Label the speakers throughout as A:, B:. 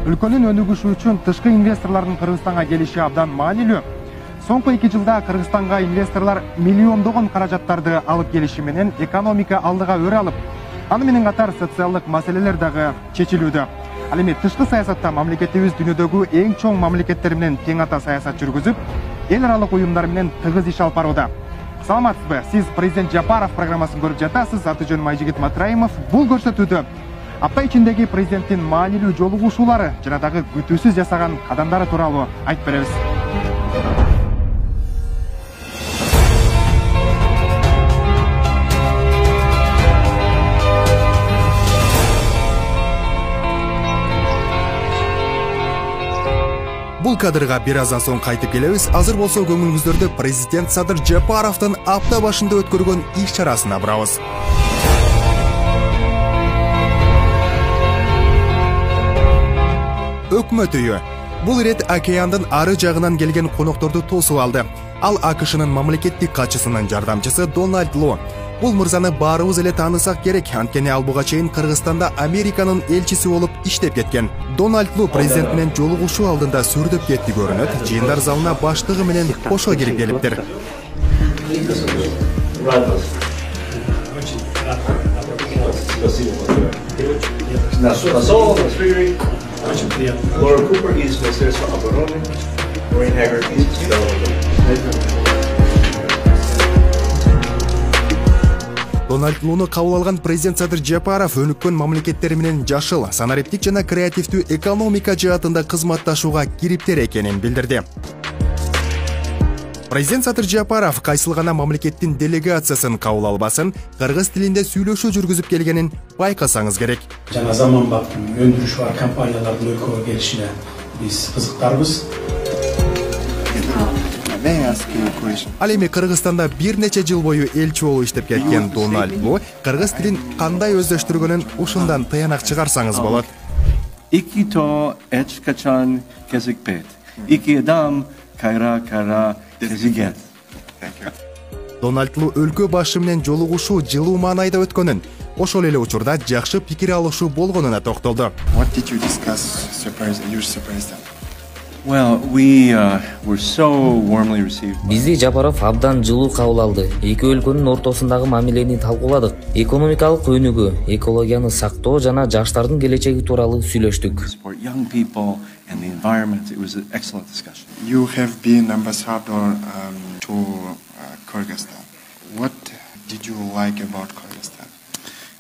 A: Өлкөнүн өнүгүшү үчүн тышкы инвесторлордун Кыргызстанга келиши абдан маанилүү. Соңку 2 жылда Кыргызстанга инвесторлор миллиондогон каражаттарды алып келиши менен экономика алдыга өр алып, аны менен катар социалдык маселелер дагы чечилүүдө. Ал эми тышкы саясатта мамлекетибиз дүйнөдөгү эң чоң мамлекеттер менен тең ата саясат жүргүзүп, эл аралык уюмдар менен тыгыз иш алып барууда. Саламатсызбы? Сиз президент Жапаров программасын көрүп жатасыз. Аты жөнүм Айжигит Матраимов. Бул көрсөтүүдө апта ичиндеги президенттин маанилүү жолугушуулары жана дагы күтүүсүз жасаган кадамдары тууралуу айтып беребиз. Бул кадрга бир аздан соң кайтып келебиз. Азыр болсо көңүлүңүздөрдө президент Садыр Жапаровдун апта башында өткөргөн иш чарасына барабыз. Өкмөт үйү. Бул ирет океандын ары жагынан келген конокторду тосуп алды. Ал АКШнын мамлекеттик катчысынын жардамчысы Дональд Ло. Бул мырзаны баарыбыз эле таанысак керек, анткени ал буга чейин Кыргызстанда Американын элчиси болуп иштеп кеткен. Дональд Ло президент менен жолугушуу алдында сүрдөп кетти көрүнөт. Жыйындар залына баштыгы менен кошо кирип келиптир.
B: Laura Cooper is Minister of Obrony, Maureen Haggard is
A: Дональд Лону кабыл алган президент Садыр Жапаров өнүккөн мамлекеттер менен жашыл, санариптик жана креативдүү экономика жаатында кызматташууга кириптер экенин билдирди. Президент Садыр Жапаров кайсыл гана мамлекеттин делегациясын кабыл албасын, кыргыз тилинде сүйлөшүү жүргүзүп келгенин байкасаңыз керек.
C: Жана заманбап өндүрүш бар компаниялардын өлкөгө келишине биз кызыктарбыз.
A: Ал эми Кыргызстанда бир нече жыл бою элчи болуп иштеп кеткен Дональд Ло кыргыз тилин кандай өздөштүргөнүн ушундан тыянак чыгарсаңыз болот.
D: Iki to eç kaçan kezikpet. İki adam kara keziget.
A: Дональд Ло өлкө башы менен жолугушуу жылуу маанайда өткөнүн, ошол эле учурда жакшы пикир алышуу болгонуна токтолду.
E: What did you discuss your surprise?
D: Well, we were so warmly received.
F: Бизди Жапаров абдан жылуу кабыл алды. Эки өлкөнүн ортосундагы мамилени талкууладык. Экономикалык өнүгүү, экологияны сактоо жана жаштардын келечеги тууралуу сүйлөштүк.
D: Young people and the environment. It was an excellent discussion.
E: You have been ambassador to Kyrgyzstan. What did you like about Kyrgyzstan?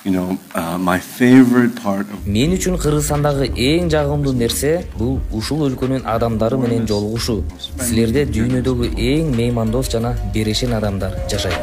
D: You know, my favorite part of
F: Мен үчүн Кыргызстандагы эң жагымдуу нерсе бул ушул өлкөнүн адамдары менен жолугушуу. Силерде дүйнөдөгү эң меймандос жана берешен адамдар жашайт.